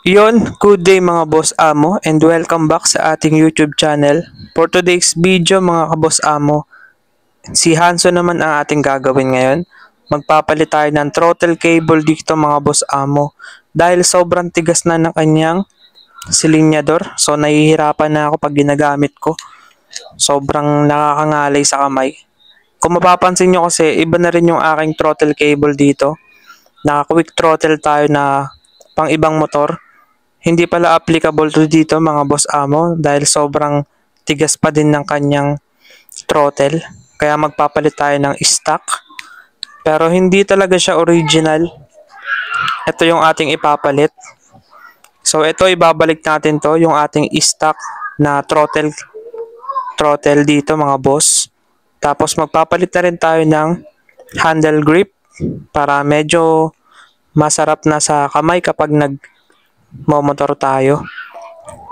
Good day mga boss amo and welcome back sa ating YouTube channel. For today's video mga kaboss amo, si Hanso naman ang ating gagawin ngayon. Magpapalit tayo ng throttle cable dito mga boss amo. Dahil sobrang tigas na ng kanyang silinyador, so nahihirapan na ako pag ginagamit ko. Sobrang nakakangalay sa kamay. Kung mapapansin nyo kasi, iba na rin yung aking throttle cable dito. Naka-quick throttle tayo na pang ibang motor. Hindi pala applicable to dito mga boss amo dahil sobrang tigas pa din ng kanyang throttle. Kaya magpapalit tayo ng stock. Pero hindi talaga siya original. Ito yung ating ipapalit. So ito ibabalik natin to, yung ating stock na throttle dito mga boss. Tapos magpapalit na rin tayo ng handle grip para medyo masarap na sa kamay kapag nagmomotor tayo.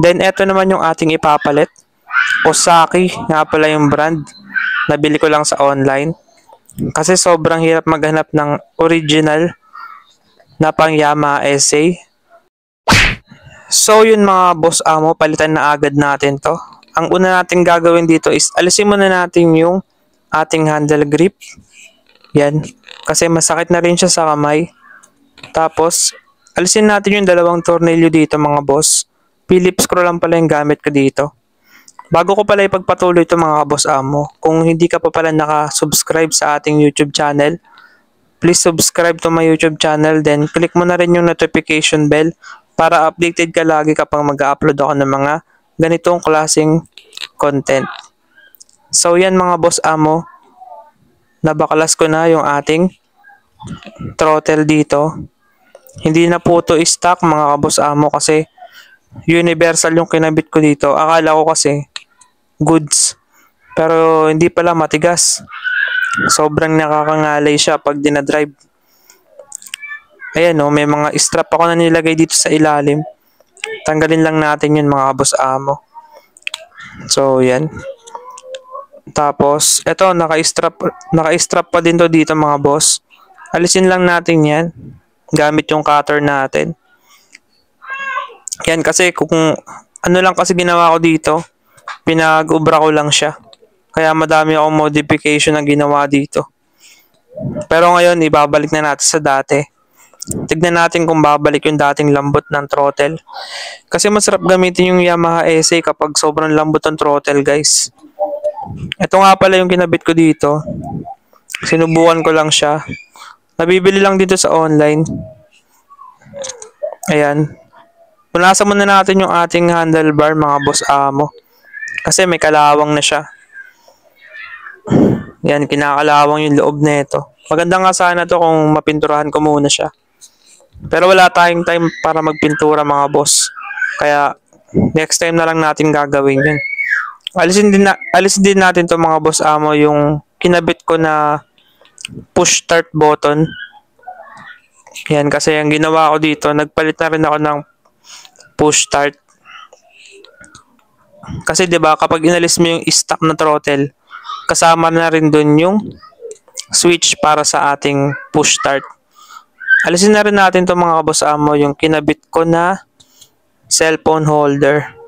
Then ito naman yung ating ipapalit. Osaki nga pala yung brand. Nabili ko lang sa online. Kasi sobrang hirap maghanap ng original na pang Yamaha SA. So yun mga boss amo, palitan na agad natin to. Ang una natin gagawin dito is alisin muna natin yung ating handle grip. Yan. Kasi masakit na rin siya sa kamay. Tapos, alisin natin yung dalawang tornilyo dito mga boss. Phillips screw lang pala yung gamit ko dito. Bago ko pala ipagpatuloy ito mga boss amo, kung hindi ka pa pala naka-subscribe sa ating YouTube channel, please subscribe to my YouTube channel, then click mo na rin yung notification bell para updated ka lagi kapag mag-upload ako ng mga ganitong klaseng content. So yan mga boss amo, nabakalas ko na yung ating throttle dito. Hindi na po ito stock mga boss amo kasi universal yung kinabit ko dito. Akala ko kasi goods, pero hindi pala, matigas. Sobrang nakakangalay siya pag dinadrive. Ayan o, may mga strap ako na nilagay dito sa ilalim. Tanggalin lang natin yun mga boss amo. So yan. Tapos eto, naka-strap pa din to dito mga boss. Alisin lang natin yan gamit yung cutter natin. Yan kasi kung ano lang kasi ginawa ko dito, pinag-ubra ko lang siya. Kaya madami akong modification na ginawa dito. Pero ngayon ibabalik na natin sa dati. Tignan natin kung babalik yung dating lambot ng throttle. Kasi masarap gamitin yung Yamaha SA kapag sobrang lambot ng throttle guys. Ito nga pala yung kinabit ko dito. Sinubukan ko lang siya. Nabibili lang dito sa online. Ayan. Punasan muna natin yung ating handlebar mga boss amo. Kasi may kalawang na siya. Yan, kinakalawang yung loob nito. Maganda nga sana to kung mapinturahan ko muna siya. Pero wala tayong time para magpintura mga boss. Kaya next time na lang natin gagawin yun. Alisin din natin to mga boss amo yung kinabit ko na push start button. Yan, kasi ang ginawa ko dito, nagpalit na rin ako ng push start. Kasi 'di ba kapag inalis mo yung stock na throttle, kasama na rin dun yung switch para sa ating push start. Alisin na rin natin to mga boss amo yung kinabit ko na cellphone holder.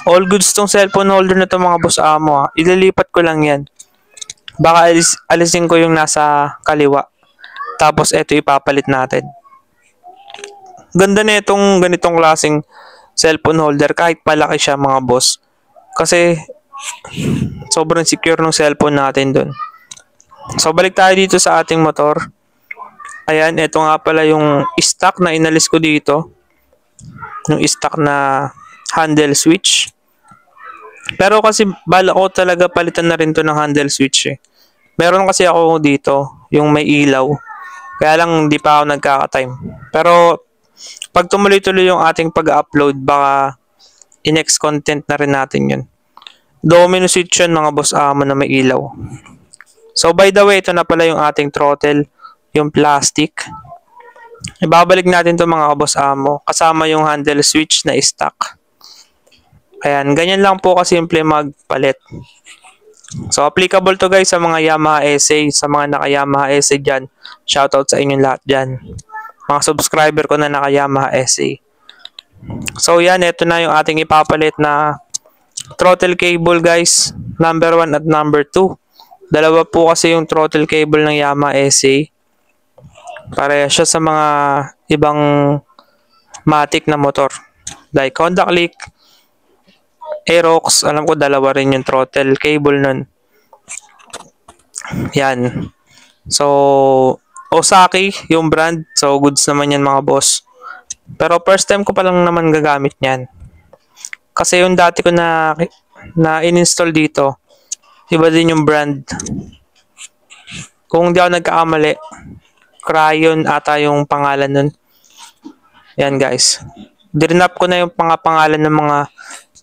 All goods tong cellphone holder na to mga boss amo. Ililipat ko lang yan. Baka alisin ko yung nasa kaliwa. Tapos eto ipapalit natin. Ganda na itong ganitong klaseng cellphone holder kahit palaki siya mga boss. Kasi sobrang secure ng cellphone natin dun. So balik tayo dito sa ating motor. Ayan, ito nga pala yung stock na inalis ko dito. Yung stock na handle switch. Pero kasi bala ko talaga palitan na rin to ng handle switch eh. Meron kasi ako dito, yung may ilaw. Kaya lang hindi pa ako nagkaka-time. Pero pag tumuloy-tuloy yung ating pag-upload, baka in-next content na rin natin yun. Domino switch yun mga boss amo na may ilaw. So by the way, ito na pala yung ating throttle, yung plastic. Ibabalik natin to mga boss amo kasama yung handle switch na stock. Ayan, ganyan lang po kasimple magpalit. So applicable to guys sa mga Yamaha SA, sa mga naka-Yamaha SA dyan. Shoutout sa inyong lahat dyan. Mga subscriber ko na naka-Yamaha SA. So yan, ito na yung ating ipapalit na throttle cable guys, number 1 at number 2. Dalawa po kasi yung throttle cable ng Yamaha SA. Pareha siya sa mga ibang matic na motor. Like Honda Click, Aerox, alam ko dalawa rin yung throttle cable nun. Yan. So, Osaki yung brand. So, goods naman yan mga boss. Pero first time ko pa lang naman gagamit niyan. Kasi yung dati ko na in-install dito, iba din yung brand. Kung hindi ako nagkakamali, Crayon ata yung pangalan nun. Yan guys. Dirinap ko na yung pangalan ng mga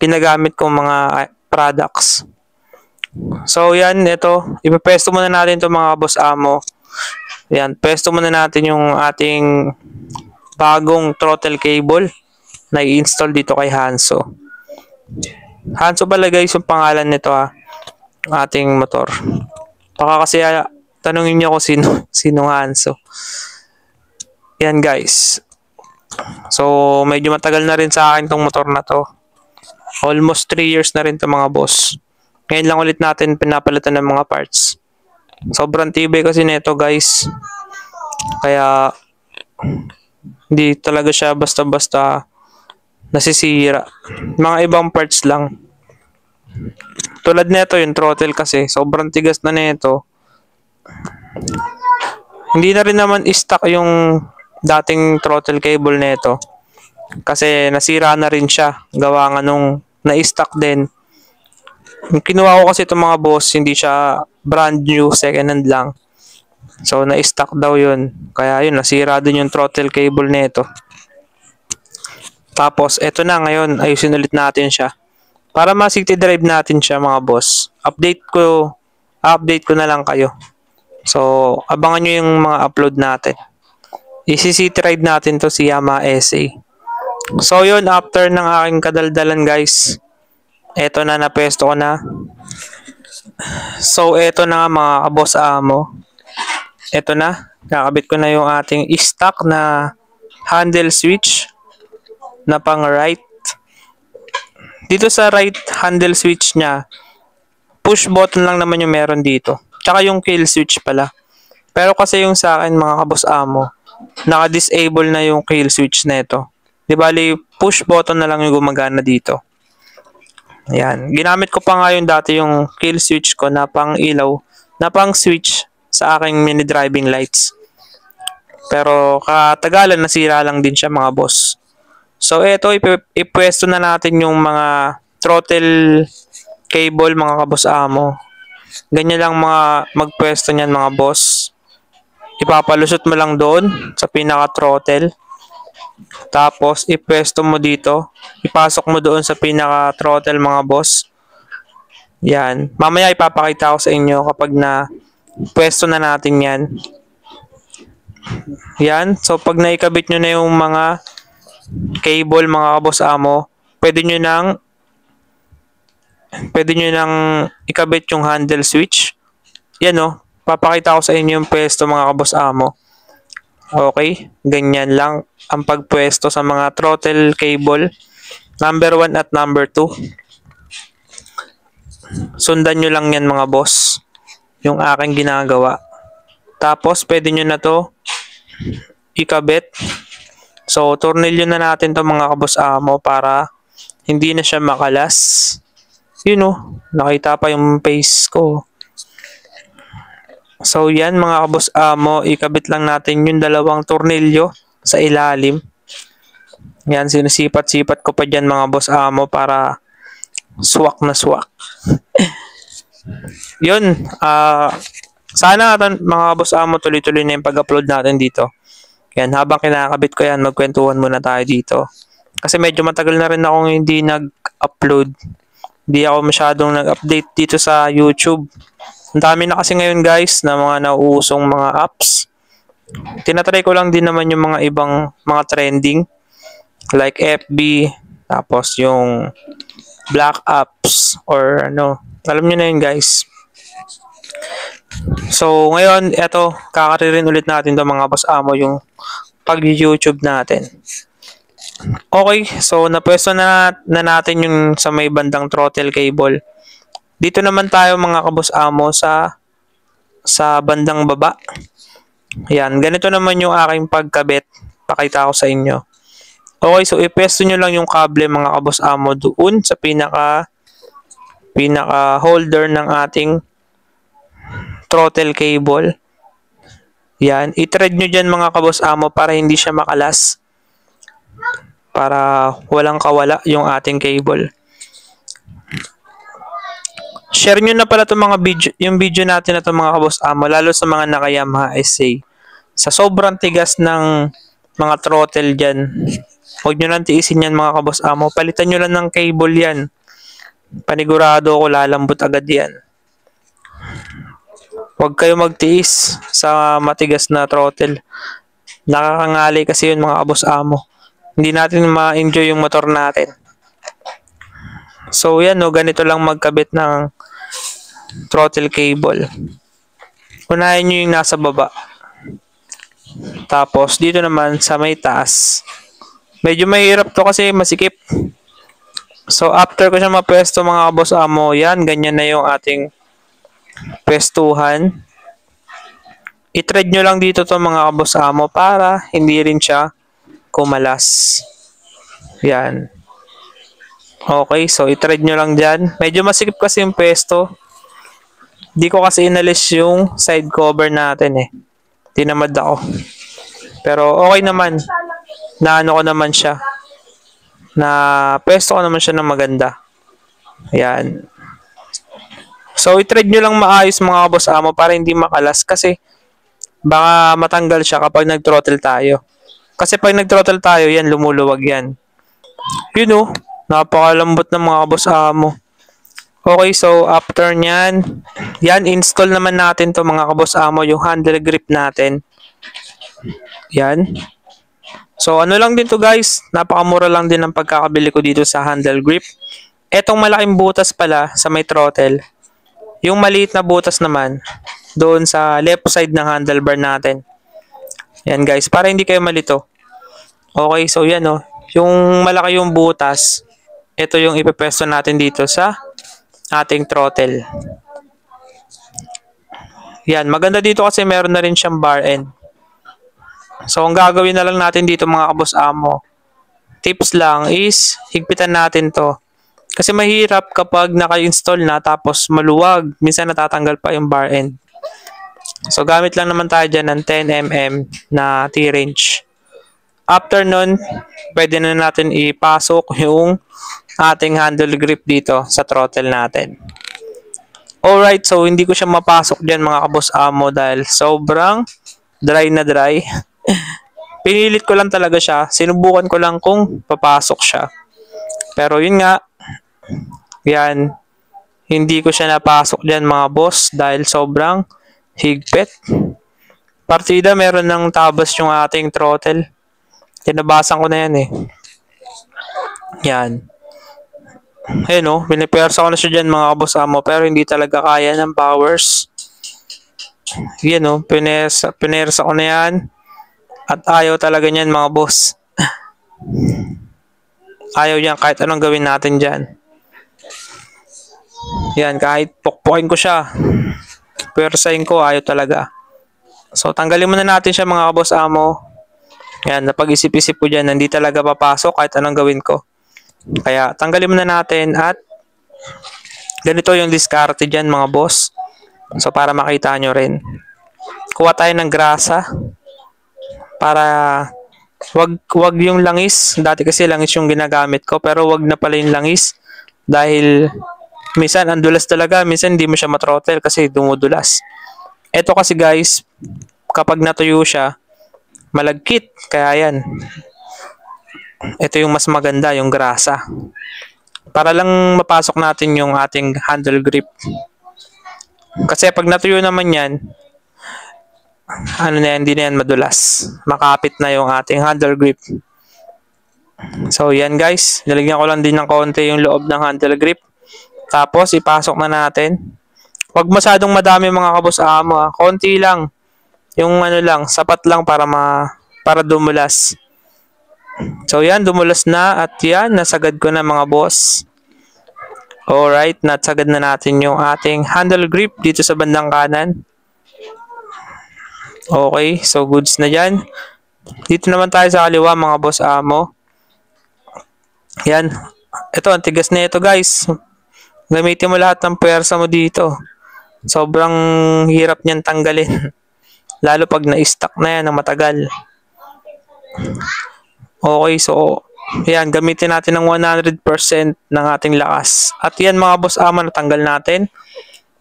ginagamit kong mga products. So yan, ito. Ipepesto muna natin itong mga boss amo. Yan, pesto muna natin yung ating bagong throttle cable na i-install dito kay Hanso. Hanso pala guys yung pangalan nito ating motor. Baka kasi tanungin niyo kung sino Hanso. Yan guys. So medyo matagal na rin sa akin tong motor na to. Almost 3 years na rin to mga boss. Ngayon lang ulit natin pinapalitan ng mga parts. Sobrang tibay kasi nito guys. Kaya hindi talaga siya basta-basta nasisira. Mga ibang parts lang. Tulad nito yung throttle kasi sobrang tigas na nito. Hindi na rin naman stock yung dating throttle cable nito. Kasi nasira na rin siya. Gawa nga nung na-stock din. Yung kinuha ko kasi itong mga boss, hindi siya brand new, second hand lang. So, na-stock daw yun. Kaya yun, nasira din yung throttle cable nito. Tapos, eto na ngayon, ayusin ulit natin siya. Para ma-city drive natin siya mga boss. Update ko na lang kayo. So, abangan nyo yung mga upload natin. I-city ride natin to si Yamaha SA. So, yun, after ng aking kadaldalan guys, eto na, napesto ko na. So, eto na nga mga boss amo. Eto na, nakabit ko na yung ating stock na handle switch na pang right. Dito sa right handle switch niya, push button lang naman yung meron dito. Tsaka yung kill switch pala. Pero kasi yung sa akin mga kaboss amo, naka-disable na yung kill switch na ito. Di bali, push button na lang yung gumagana dito. Ayan. Ginamit ko pa nga yung dati yung kill switch ko na pang ilaw, na pang switch sa aking mini driving lights. Pero katagalan nasira lang din siya mga boss. So ito, ipwesto na natin yung mga throttle cable mga kaboss amo. Ganyan lang mga magpwesto niyan mga boss. Ipapalusot mo lang doon sa pinaka throttle. Tapos ipwesto mo dito. Ipasok mo doon sa pinaka throttle mga boss. Yan. Mamaya ipapakita ko sa inyo kapag na pwesto na natin yan. Yan. So pag naikabit nyo na yung mga cable mga kaboss amo, pwede nyo nang ikabit yung handle switch. Yan o. Papakita ko sa inyo yung pwesto mga kaboss amo. Okay. Ganyan lang ang pagpwesto sa mga throttle cable. Number 1 at number 2. Sundan nyo lang yan mga boss. Yung aking ginagawa. Tapos pwede nyo na to ikabit. So tornilyo na natin to mga kaboss amo para hindi na siya makalas. Yun o. Nakita pa yung face ko. So yan mga kaboss amo, ikabit lang natin yung dalawang tornilyo sa ilalim. Yan, sinisipat-sipat ko pa dyan mga boss amo para swak na swak. Yun, sana mga boss amo tuloy-tuloy na yung pag-upload natin dito. Yan, habang kinakabit ko yan, magkwentuhan muna tayo dito. Kasi medyo matagal na rin akong hindi nag-upload. Hindi ako masyadong nag-update dito sa YouTube. Ang dami na kasi ngayon guys na mga nauusong mga apps. Tinatry ko lang din naman yung mga ibang mga trending like FB, tapos yung black apps or ano. Alam nyo na yun guys. So ngayon, eto, kakaririn ulit natin to mga boss amo yung pag-YouTube natin. Okay, so napwesto na natin yung sa may bandang throttle cable. Dito naman tayo mga kaboss amo sa bandang baba. Yan, ganito naman yung aking pagkabit. Pakita ko sa inyo. Okay, so ipwesto nyo lang yung kable mga kaboss amo doon sa pinaka holder ng ating throttle cable. Yan, i-thread nyo dyan mga kaboss amo para hindi siya makalas. Para walang kawala yung ating cable. Share nyo na pala itong mga video, yung video natin na itong mga kaboss amo, lalo sa mga naka Yamaha SA. Sa sobrang tigas ng mga throttle dyan, huwag nyo lang tiisin yan mga kaboss amo. Palitan nyo lang ng cable yan. Panigurado ko lalambot agad yan. Huwag kayo magtiis sa matigas na throttle. Nakakangali kasi yun mga kaboss amo. Hindi natin ma-enjoy yung motor natin. So yan no, ganito lang magkabit ng throttle cable. Unahin nyo yung nasa baba. Tapos dito naman sa may taas. Medyo mahirap to kasi masikip. So after ko siya mapwesto mga kaboss amo, yan, ganyan na yung ating pwestuhan. I-thread nyo lang dito to mga kaboss amo para hindi rin siya kumalas. Yan. Okay, so i-thread nyo lang dyan. Medyo masikip kasi yung pwesto. Di ko kasi inalis yung side cover natin eh. Tinamad ako. Pero okay naman. Naano ko naman siya. Na pwesto ko naman siya ng maganda. Yan. So i-thread nyo lang maayos mga kaboss amo para hindi makalas kasi baka matanggal siya kapag nag-throttle tayo. Kasi pag nag-throttle tayo, yan, lumuluwag yan. You know, napakalambot ng mga kaboss amo. Okay, so after nyan, yan, install naman natin to mga kaboss amo, yung handle grip natin. Yan. So ano lang din to guys, napakamura lang din ang pagkakabili ko dito sa handle grip. Etong malaking butas pala sa may throttle. Yung maliit na butas naman, doon sa left side ng handlebar natin. Yan guys, para hindi kayo malito. Okay, so yan oh. Yung malaki yung butas, ito yung ipepesto natin dito sa ating throttle. Yan, maganda dito kasi meron na rin siyang bar end. So ang gagawin na lang natin dito mga kaboss amo, tips lang is higpitan natin to. Kasi mahirap kapag naka-install na tapos maluwag, minsan natatanggal pa yung bar end. So gamit lang naman tayo dyan ng 10mm na T-wrench. After nun, pwede na natin ipasok yung ating handle grip dito sa throttle natin. Alright, so hindi ko siya mapasok dyan mga kaboss amo dahil sobrang dry na dry. Pinilit ko lang talaga siya. Sinubukan ko lang kung papasok siya. Pero yun nga, yan, hindi ko siya napasok dyan mga boss dahil sobrang higpit. Partida, meron ng tabas yung ating throttle. Tinabasan ko na yan eh. Yan. Ayun o, pinipersa ko na siya dyan mga kaboss amo pero hindi talaga kaya ng powers. Yan o, pinersa ko na yan. At ayaw talaga niyan mga boss. Ayaw yan kahit anong gawin natin dyan. Yan, kahit pukpukin ko siya. Persahin ko, ayaw talaga. So, tanggalin muna natin siya mga kaboss amo. Yan, napag-isip-isip ko dyan, hindi talaga papasok kahit anong gawin ko. Kaya, tanggalin muna natin at ganito yung diskarte dyan mga boss. So, para makita nyo rin. Kuha tayo ng grasa. Para wag yung langis. Dati kasi langis yung ginagamit ko, pero wag na pala yung langis. Dahil minsan ang dulas talaga, minsan hindi mo siya matrottle kasi dumudulas. Ito kasi guys, kapag natuyo siya, malagkit. Kaya yan. Ito yung mas maganda, yung grasa. Para lang mapasok natin yung ating handle grip. Kasi pag natuyo naman yan, ano na yan, hindi na yan madulas. Makapit na yung ating handle grip. So yan guys, nilagyan ko lang din ng konti yung loob ng handle grip. Tapos ipasok na natin. Huwag masyadong madami mga kaboss amo. Konti lang. Yung ano lang, sapat lang para dumulas. So yan, dumulas na at yan, nasagad ko na mga boss. Alright, nasagad na natin yung ating handle grip dito sa bandang kanan. Okay, so goods na dyan. Dito naman tayo sa kaliwa mga boss amo. Yan. Ito, ang tigas na ito guys. Gamitin mo lahat ng puwersa mo dito. Sobrang hirap niyan tanggalin. Lalo pag na-stuck na yan ng matagal. Okay, so yan, gamitin natin ng 100% ng ating lakas. At yan mga boss amo, natanggal natin.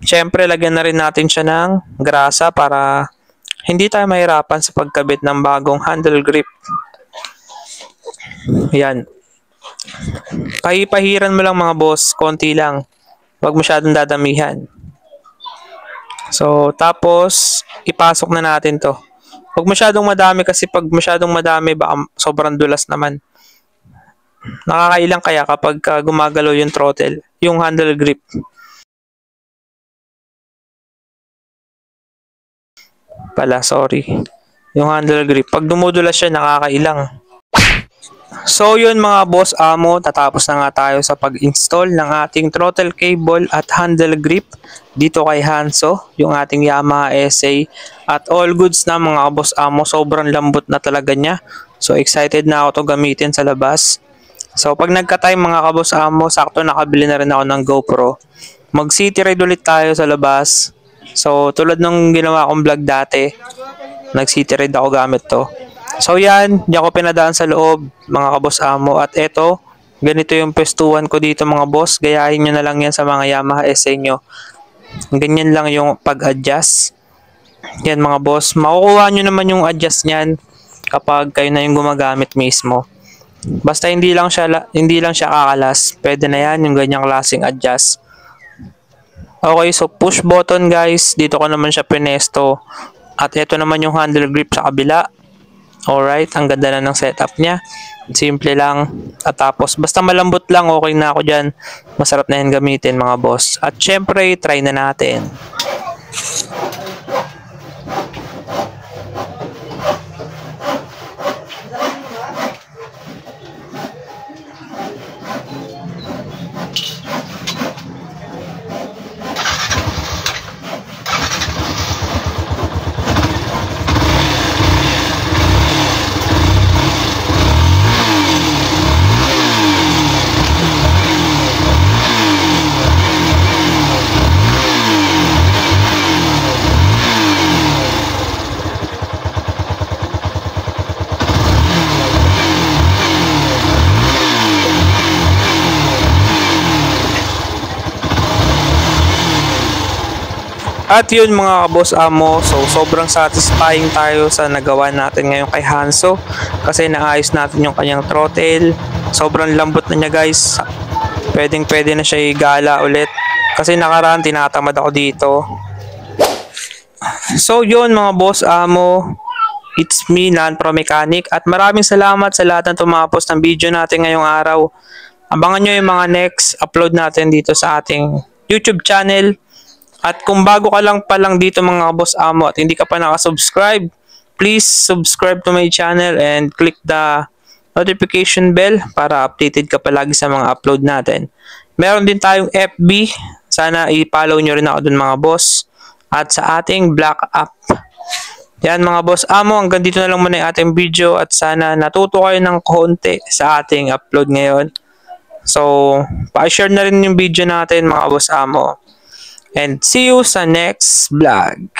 Siyempre, lagyan na rin natin siya ng grasa para hindi tayo mahirapan sa pagkabit ng bagong handle grip. Yan. Pahipahiran mo lang mga boss, konti lang. Huwag masyadong dadamihan. So, tapos, ipasok na natin to. Huwag masyadong madami kasi pag masyadong madami, baka sobrang dulas naman. Nakakailang kaya kapag gumagalaw yung throttle, yung handle grip. Sorry. Yung handle grip. Pag dumudulas siya, nakakailang. So yun mga boss amo, tatapos na nga tayo sa pag-install ng ating throttle cable at handle grip dito kay Hanso, yung ating Yamaha SA. At all goods na mga boss amo, sobrang lambot na talaga niya. So excited na ako to gamitin sa labas. So pag nagka-time mga kaboss amo, sakto nakabili na rin ako ng GoPro. Mag city ride ulit tayo sa labas. So tulad nung ginawa kong vlog dati, nag city ride ako gamit to. So yan, di ako pinadaan sa loob mga kaboss amo. At eto, ganito yung pestuhan ko dito mga boss. Gayahin nyo na lang yan sa mga Yamaha SA nyo. Ganyan lang yung pag-adjust. Yan mga boss, makukuha nyo naman yung adjust nyan kapag kayo na yung gumagamit mismo. Basta hindi lang siya kakalas. Pwede na yan yung ganyang klaseng adjust. Okay, so push button guys. Dito ko naman siya pinesto. At ito naman yung handle grip sa kabila. Alright, ang ganda na ng setup niya. Simple lang. At tapos, basta malambot lang, okay na ako dyan. Masarap na yan gamitin mga boss. At syempre, try na natin. At yun mga boss amo, so sobrang satisfying tayo sa nagawa natin ngayon kay Hanso kasi naayos natin yung kanyang throttle. Sobrang lambot na niya guys. Pwede na siya igala ulit kasi nakaraan tinatamad ako dito. So yun mga boss amo, it's me, Nanpro Mechanic, at maraming salamat sa lahat ng tumapos ng video natin ngayong araw. Abangan nyo yung mga next upload natin dito sa ating YouTube channel. At kung bago ka lang dito mga boss amo at hindi ka pa nakasubscribe, please subscribe to my channel and click the notification bell para updated ka palagi sa mga upload natin. Meron din tayong FB, sana i-follow nyo rin ako dun mga boss. At sa ating Black app. Yan mga boss amo, hanggang dito na lang muna yung ating video at sana natuto kayo ng konti sa ating upload ngayon. So, pa-share na rin yung video natin mga boss amo. And see you sa next vlog.